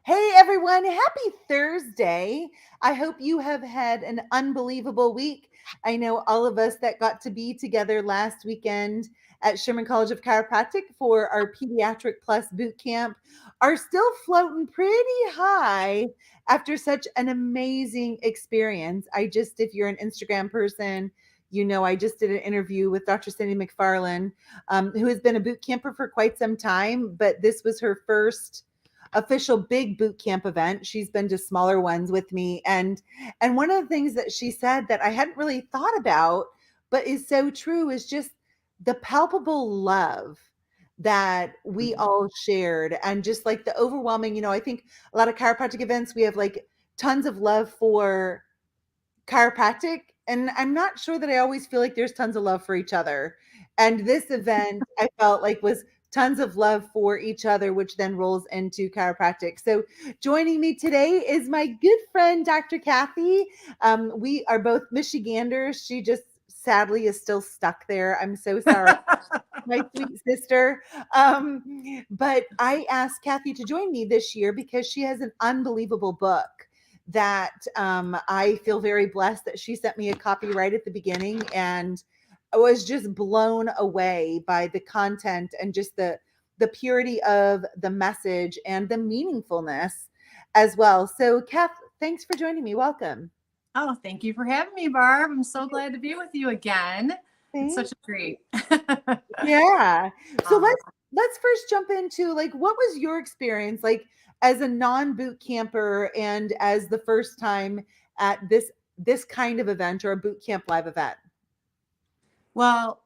Hey everyone, happy Thursday. I hope you have had an unbelievable week. I know all of us that got to be together last weekend at Sherman College of Chiropractic for our Pediatric Plus boot camp are still floating pretty high after such an amazing experience. If you're an Instagram person, I just did an interview with Dr. Cindy McFarland, who has been a boot camper for quite some time, but this was her first official big boot camp event. She's been to smaller ones with me. And one of the things that she said that I hadn't really thought about, but is so true, is just the palpable love that we all shared. And just like the overwhelming, I think a lot of chiropractic events, we have like tons of love for chiropractic. And I'm not sure that I always feel like there's tons of love for each other. And this event I felt like was tons of love for each other, which then rolls into chiropractic. So joining me today is my good friend, Dr. Cathy. We are both Michiganders. She just sadly is still stuck there. I'm so sorry. My sweet sister. But I asked Cathy to join me this year because she has an unbelievable book that I feel very blessed that she sent me a copy right at the beginning, and I was just blown away by the content and just the purity of the message and the meaningfulness as well. So, Kath, thanks for joining me. Welcome. Oh, thank you for having me, Barb. I'm so glad to be with you again. It's Thanks. such a treat. Yeah. So Uh, let's first jump into like what was your experience like as a non-boot camper and as the first time at this kind of event or a boot camp live event? well,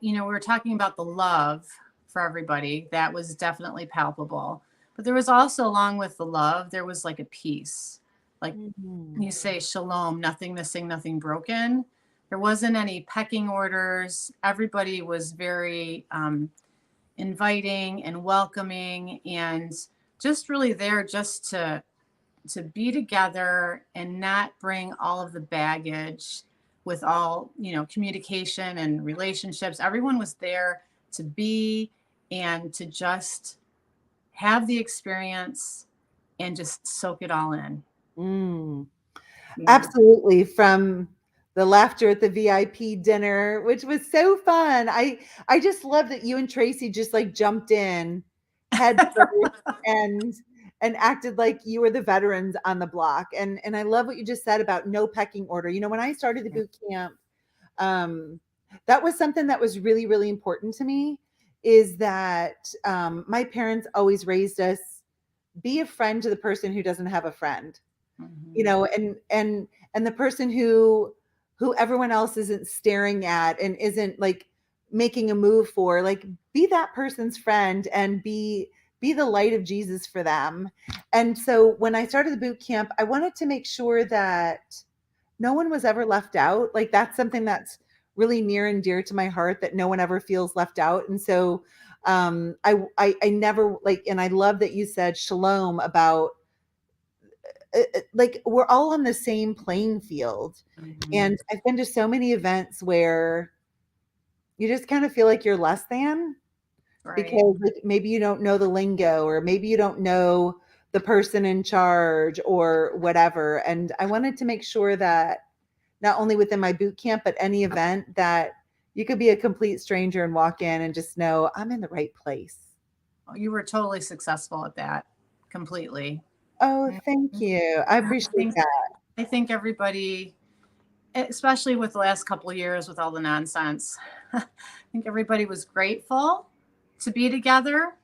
we were talking about the love for everybody. That was definitely palpable. But there was also, along with the love, there was like a peace. Like Mhm. you say, shalom, nothing missing, nothing broken. There wasn't any pecking orders. Everybody was very inviting and welcoming and just really there just to be together and not bring all of the baggage with all communication and relationships. Everyone was there to be and to just have the experience and just soak it all in. Mm. Yeah. Absolutely. From the laughter at the VIP dinner, which was so fun. I just love that you and Tracy just like jumped in head first and and acted like you were the veterans on the block. And I love what you just said about no pecking order. When I started the boot camp, um, that was something that was really, really important to me, is that my parents always raised us, be a friend to the person who doesn't have a friend, Mhm. and the person who everyone else isn't staring at and isn't like making a move for, like, be that person's friend and be the light of Jesus for them. And so when I started the boot camp, I wanted to make sure that no one was ever left out. Like, that's something that's really near and dear to my heart, that no one ever feels left out. And so I never like, and I love that you said shalom about like we're all on the same playing field. Mhm. And I've been to so many events where you just kind of feel like you're less than, Right. because like maybe you don't know the lingo, or maybe you don't know the person in charge or whatever. And I wanted to make sure that not only within my boot camp, but any event, that you could be a complete stranger and walk in and just know I'm in the right place. You were totally successful at that completely. Oh, Mhm. thank you. I I appreciate think that. I think everybody, especially with the last couple of years with all the nonsense, I think everybody was grateful to be together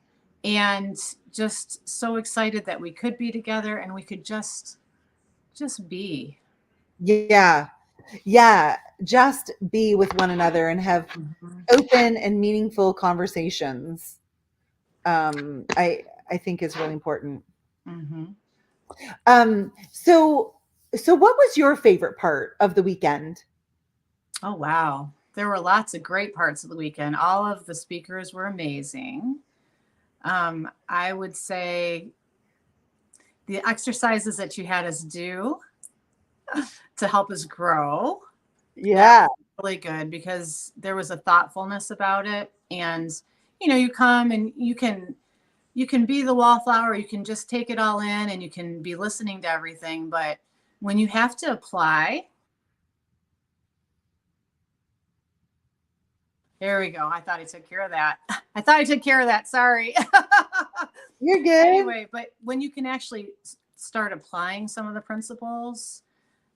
and just so excited that we could be together and we could just be. Yeah. Yeah, just be with one another and have Mhm. open and meaningful conversations. I think is really important. Mhm. So what was your favorite part of the weekend? Oh wow. There were lots of great parts of the weekend. All of the speakers were amazing. I would say the exercises that you had us do to help us grow, that Yeah. was really good because there was a thoughtfulness about it. And, you come and you can you can be the wallflower, you can just take it all in and you can be listening to everything. But when you have to apply, there we go. I thought I took care of that. Sorry. You're good. Anyway, but when you can actually start applying some of the principles,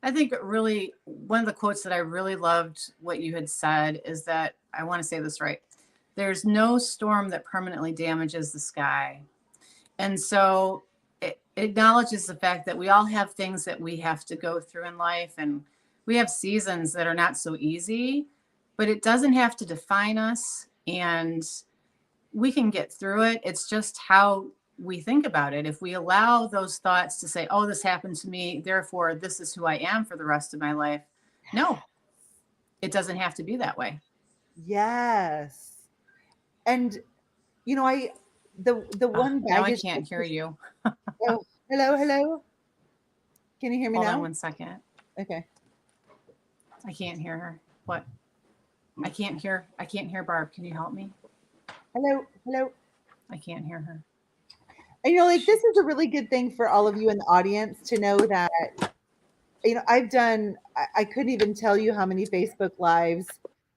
I think really one of the quotes that I really loved what you had said is that, I want to say this right, there's no storm that permanently damages the sky. And so it acknowledges the fact that we all have things that we have to go through in life, and we have seasons that are not so easy, but it doesn't have to define us, and we can get through it. It's just how we think about it. If we allow those thoughts to say, oh, this happened to me, therefore this is who I am for the rest of my life. No, it doesn't have to be that way. Yes. And the one Now I baggage. can't hear you. Oh, hello. Can you hear me Hold now? on 1 second. Okay. I can't hear her. What? I can't hear Barb. Can you help me? Hello. I can't hear her. And like, this is a really good thing for all of you in the audience to know that, I couldn't even tell you how many Facebook Lives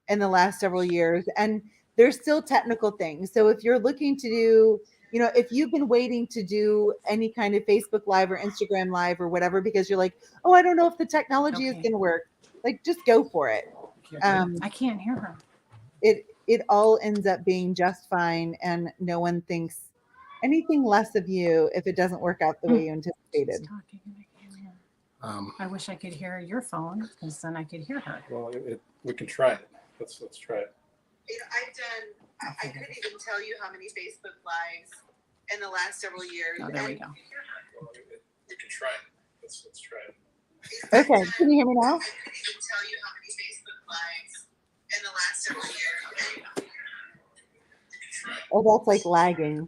in the last several years, and there's still technical things. So if you're looking to do, if you've been waiting to do any kind of Facebook Live or Instagram Live or whatever, because you're like, oh, I don't know if the technology is going to work, like, just go for it. I can't hear her. It all ends up being just fine, and no one thinks anything less of you if it doesn't work out the way you anticipated. She's talking and I can't hear. I wish I could hear your phone, because then I could hear her. Well, we can try it. Let's try it. I couldn't even tell you how many Facebook Lives in the last several years. Oh, there we go. Well, we can try it. Let's try it. Okay, can you hear me now? I couldn't even tell you how many Facebook Lives in the last several years. Okay. Oh, that's like lagging.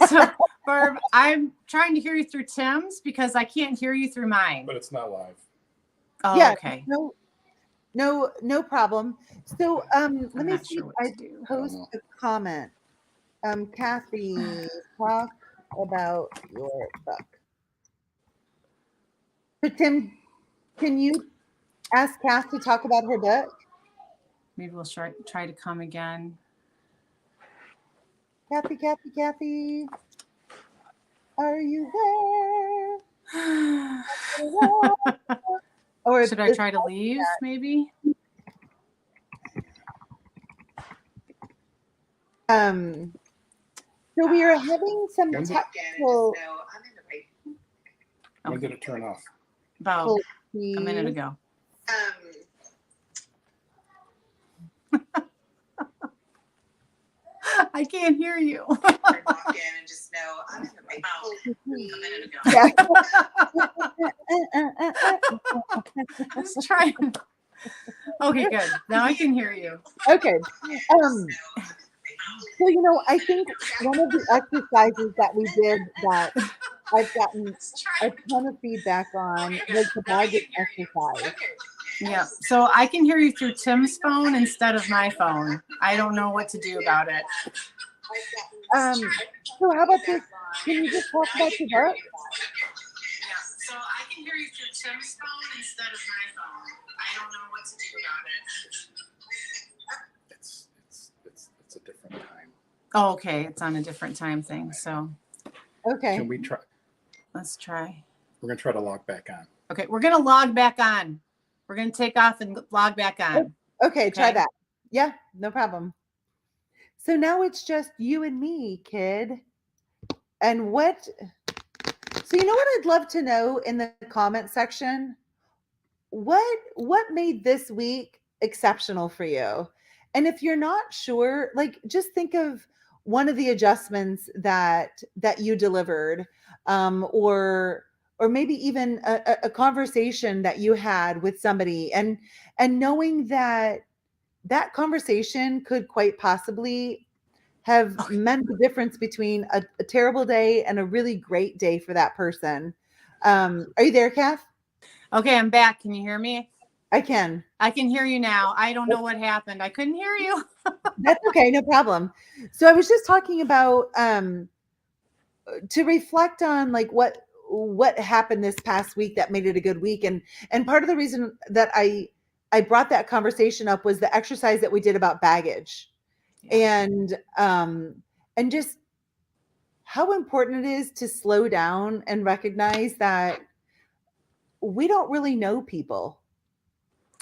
So, Barb, I'm trying to hear you through Tim's because I can't hear you through mine. But it's not live. Oh, Yeah, okay. No problem. So let me not see sure if what I to do. post a comment. Cathy, talk about your book. So Tim, can you ask Kath to talk about her book? Maybe we'll try to come again. Cathy, are you there? Or should I try to leave? Maybe. So we are having some technical. When did it turn off? About a minute ago. I can't hear you. Walk in and just know I'm in the right Yeah. Let's try. Okay, good. Now I can hear you. Okay. So I think one of the exercises that we did that I've gotten a ton of feedback on was the baggage exercise. Yeah. So I can hear you through Tim's phone instead of my phone. I don't know what to do about it. So how about this? Can you just talk about your book? Yeah. So I can hear you through Tim's phone instead of my phone. I don't know what to do about it. It's a different time. Oh, okay. It's on a different time thing. So Okay. Can we try? let's try. We're gonna try to log back on. Okay, we're gonna log back on. We're gonna take off and log back on. Okay, try that. Yeah, no problem. So now it's just you and me, kid. And so you know what I'd love to know in the comment section? What made this week exceptional for you? And if you're not sure, like, just think of one of the adjustments that you delivered, or maybe even a conversation that you had with somebody, and knowing that conversation could quite possibly have meant the difference between a terrible day and a really great day for that person. Are you there, Kath? Okay, I'm back. Can you hear me? I can. I can hear you now. I don't know what happened. I couldn't hear you. That's okay, no problem. So I was just talking about to reflect on like what happened this past week that made it a good week, and part of the reason that I brought that conversation up was the exercise that we did about baggage, Yeah. and just how important it is to slow down and recognize that we don't really know people,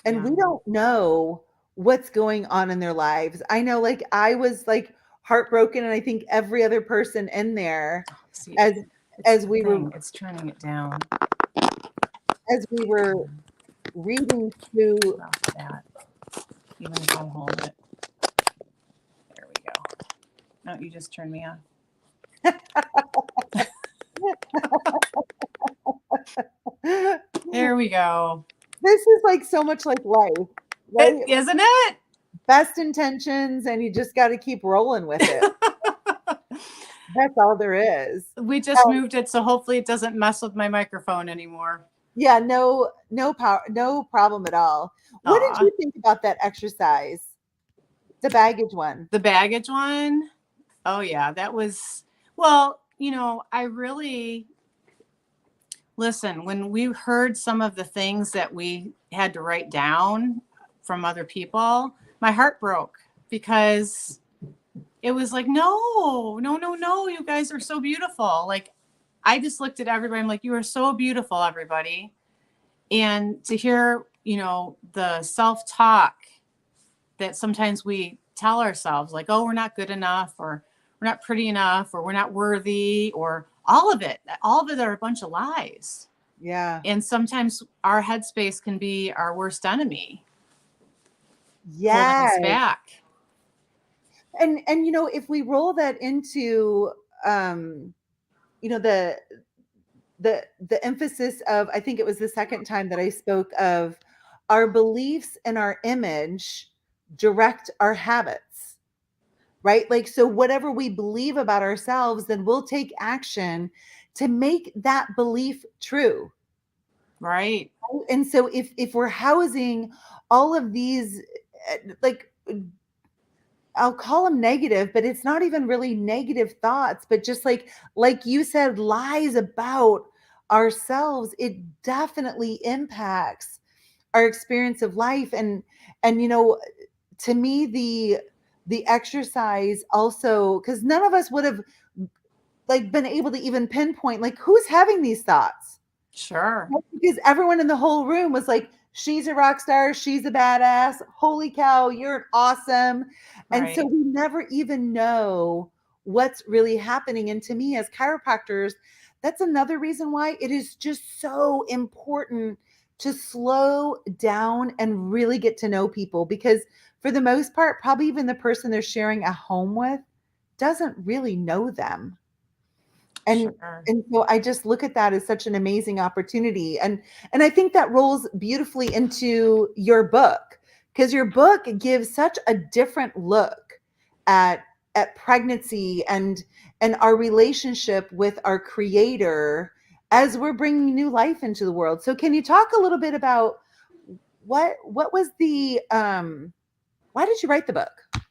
and Yeah. we don't know what's going on in their lives. I know, like, I was like heartbroken, and I think every other person in there, See, as it's as the we were thing. It's turning it down. as we were reading through. About that. Even if I hold it. There we go. No, you just turned me off. There we go. This is like so much like life, right? Isn't it? Best intentions, and you just got to keep rolling with it. That's all there is. We just moved it, so hopefully it doesn't mess with my microphone anymore. Yeah, no power, no problem at all. What did Aw. you think about that exercise? The baggage one. The baggage one? Oh, yeah. That was, well, I really, listen, when we heard some of the things that we had to write down from other people, my heart broke because it was like, no, no, no, no, you guys are so beautiful. Like, I just looked at everybody. I'm like, you are so beautiful, everybody. And to hear, the self-talk that sometimes we tell ourselves, like, oh, we're not good enough, or we're not pretty enough, or we're not worthy, or all of it are a bunch of lies. Yeah. And sometimes our headspace can be our worst enemy, holding Yes. us back. And if we roll that into the emphasis of, I think it was the second time that I spoke of, our beliefs and our image direct our habits, right? Like, so whatever we believe about ourselves, then we'll take action to make that belief true. Right. And so if we're housing all of these, like, I'll call them negative, but it's not even really negative thoughts, but just like you said, lies about ourselves, it definitely impacts our experience of life. And to me, the exercise also, because none of us would have like been able to even pinpoint like who's having these thoughts. Sure. Because everyone in the whole room was like, she's a rock star, she's a badass, holy cow, you're awesome. And so Right. we never even know what's really happening. And to me, as chiropractors, that's another reason why it is just so important to slow down and really get to know people, because for the most part, probably even the person they're sharing a home with doesn't really know them. And Sure. and so I just look at that as such an amazing opportunity. And I think that rolls beautifully into your book, because your book gives such a different look at pregnancy and our relationship with our creator as we're bringing new life into the world. So can you talk a little bit about what was the why did you write the book?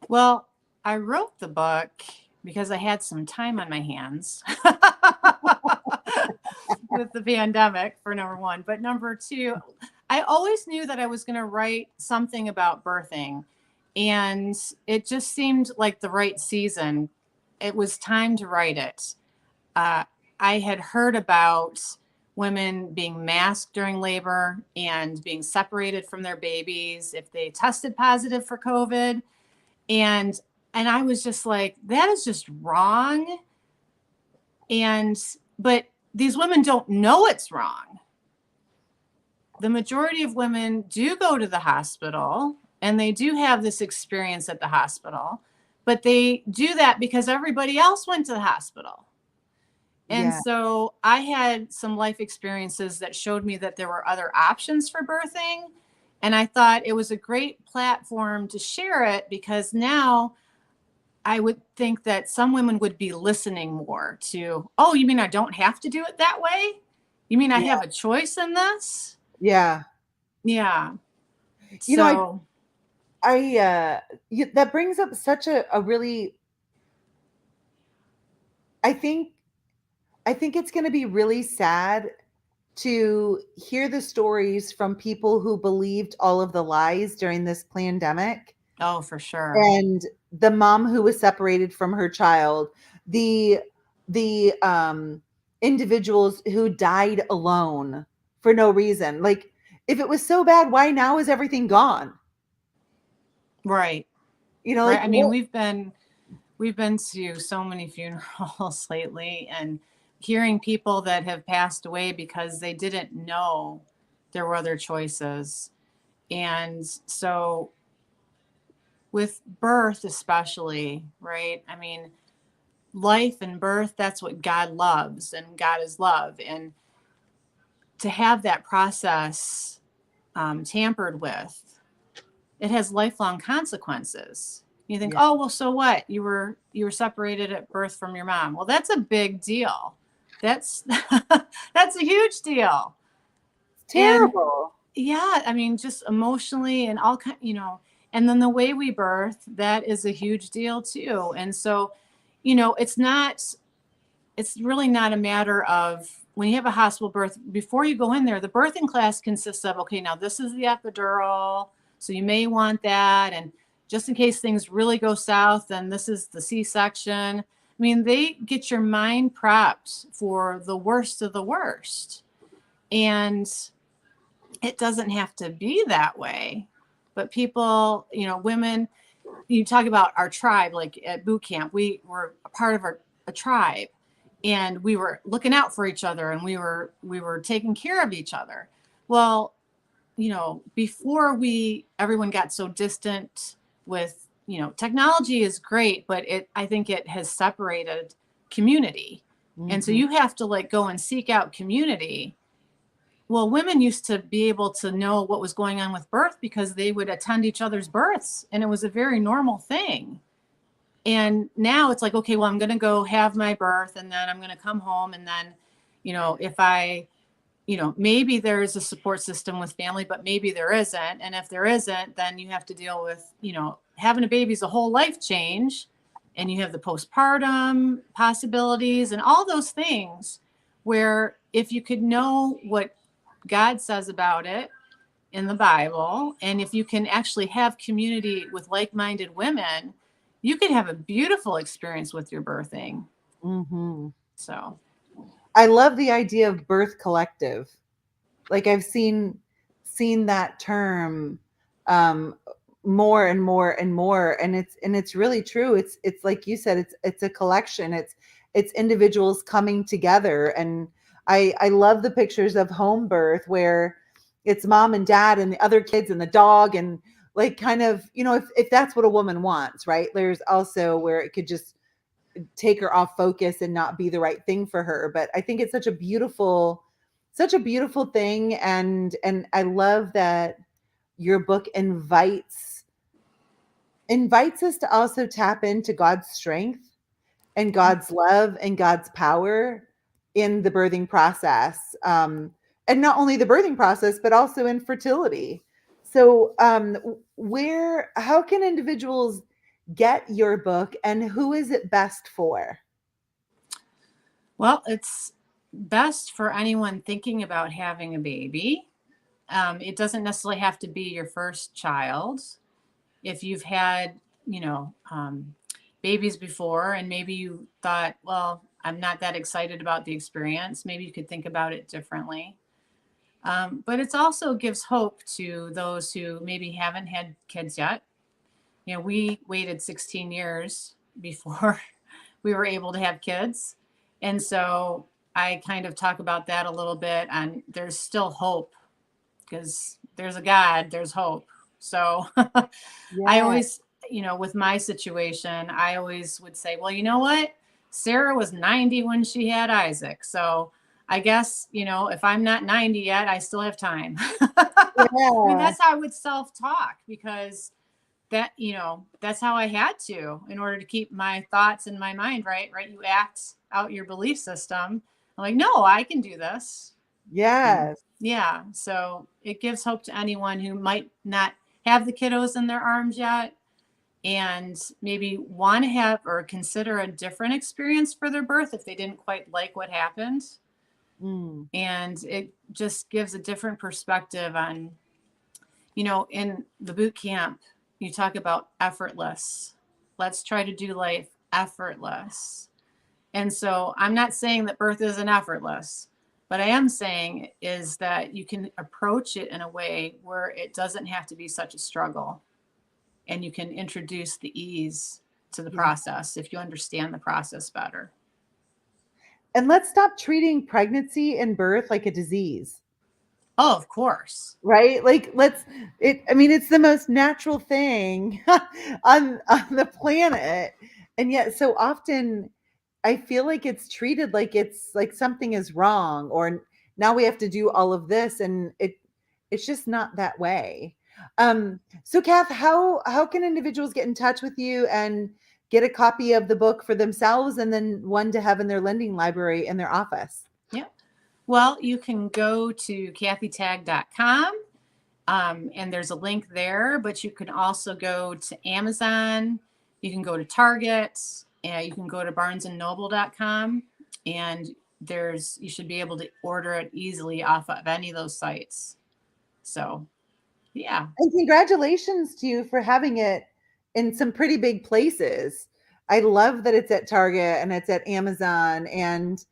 Well, I wrote the book because I had some time on my hands with the pandemic, for number one. But number two, I always knew that I was going to write something about birthing. And it just seemed like the right season. It was time to write it. I had heard about women being masked during labor and being separated from their babies if they tested positive for COVID. And I was just like, that is just wrong. But these women don't know it's wrong. The majority of women do go to the hospital and they do have this experience at the hospital, but they do that because everybody else went to the hospital. And Yeah. so I had some life experiences that showed me that there were other options for birthing. And I thought it was a great platform to share it, because now I would think that some women would be listening more to, oh, you mean I don't have to do it that way? You mean I Yeah. have a choice in this? Yeah. Yeah. You know, So, that brings up such a really, I think, I think it's going to be really sad to hear the stories from people who believed all of the lies during this pandemic, oh, for sure. and the mom who was separated from her child, the individuals who died alone for no reason. Like, if it was so bad, why now is everything gone? Right. You know, Right. like I mean, what? we've been to so many funerals lately, and hearing people that have passed away because they didn't know there were other choices. And so with birth especially, right? I mean, life and birth, that's what God loves, and God is love. And to have that process tampered with, it has lifelong consequences. You think, Yeah, oh well, so what? You were separated at birth from your mom. Well, that's a big deal. That's that's a huge deal. it's And terrible. yeah, I mean, just emotionally and all kind, and then the way we birth, that is a huge deal too. And so, it's really not a matter of when you have a hospital birth, before you go in there, the birthing class consists of, okay, now this is the epidural. So you may want that. And just in case things really go south, then this is the C-section. I mean, they get your mind prepped for the worst of the worst. And it doesn't have to be that way. But people, women, you talk about our tribe, like at boot camp, we were a part of a tribe, and we were looking out for each other, and we were taking care of each other. Well, before everyone got so distant with, technology is great, but I think it has separated community. And so Mhm. you have to like go and seek out community. Well, women used to be able to know what was going on with birth because they would attend each other's births, and it was a very normal thing. And now it's like, okay, well, I'm going to go have my birth, and then I'm going to come home, and then, if I, maybe there is a support system with family, but maybe there isn't. And if there isn't, then you have to deal with, having a baby is a whole life change, and you have the postpartum possibilities and all those things, where if you could know what God says about it in the Bible, and if you can actually have community with like-minded women, you can have a beautiful experience with your birthing. Mhm. So, I love the idea of birth collective. Like, I've seen that term um more and more and more, and it's really true. It's like you said, it's a collection. It's individuals coming together. And I love the pictures of home birth where it's mom and dad and the other kids and the dog, and like, kind of, if that's what a woman wants, right? There's also where it could just take her off focus and not be the right thing for her. But I think it's such a beautiful thing. And I love that your book invites us to also tap into God's strength and God's love and God's power in the birthing process. And not only the birthing process, but also in fertility. So, how can individuals get your book, and who is it best for? well, it's best for anyone thinking about having a baby. It doesn't necessarily have to be your first child. If you've had, babies before, and maybe you thought, well, I'm not that excited about the experience, maybe you could think about it differently. But it also gives hope to those who maybe haven't had kids yet. We waited 16 years before we were able to have kids. And so I kind of talk about that a little bit. And there's still hope, because there's a God, there's hope. So I Yeah. always, with my situation, I always would say, well, you know what? Sarah was 90 when she had Isaac. So I guess, if I'm not 90 yet, I still have time. I mean, Yeah. that's how I would self talk, because that's how I had to, in order to keep my thoughts in my mind, right? You act out your belief system. I'm like, no, I can do this. Yes. Yeah. So it gives hope to anyone who might not have the kiddos in their arms yet and maybe want to have or consider a different experience for their birth if they didn't quite like what happened. Mm. And it just gives a different perspective on, in the boot camp, you talk about effortless. Let's try to do life effortless. And so I'm not saying that birth isn't effortless, but I am saying is that you can approach it in a way where it doesn't have to be such a struggle. And you can introduce the ease to the Yeah. process if you understand the process better. And let's stop treating pregnancy and birth like a disease. Oh, of course. Right? Like it's the most natural thing on the planet. And yet so often I feel like it's treated like it's like something is wrong or now we have to do all of this and it's just not that way. So Kath, how can individuals get in touch with you and get a copy of the book for themselves and then one to have in their lending library in their office? Yep. Well, you can go to cathytaig.com and there's a link there, but you can also go to Amazon. You can go to Target. You can go to barnesandnoble.com and you should be able to order it easily off of any of those sites. So, yeah. And congratulations to you for having it in some pretty big places. I love that it's at Target and it's at Amazon and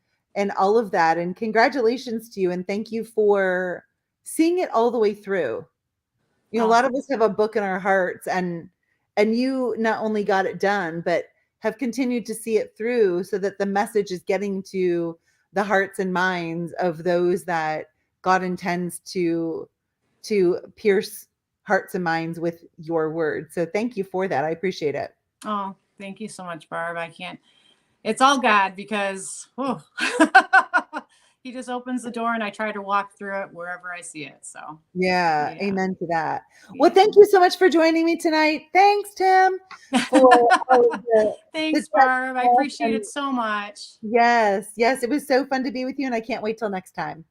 all of that. And congratulations to you and thank you for seeing it all the way through. A Oh, lot of us have a book in our hearts and you not only got it done, but have continued to see it through so that the message is getting to the hearts and minds of those that God intends to pierce hearts and minds with your word. So thank you for that. I appreciate it. oh, thank you so much, Barb. It's all God because he just opens the door and I try to walk through it wherever I see it. So Yeah. Amen to that. Well, Yeah. thank you so much for joining me tonight. Thanks, Tim, for all of the Thanks, chat Barb. I stuff appreciate and it so much. yes, it was so fun to be with you and I can't wait till next time.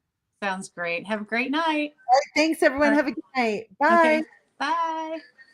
Sounds great. Have a great night. All right, thanks everyone. All right. Have a good night. Bye. Okay. Bye.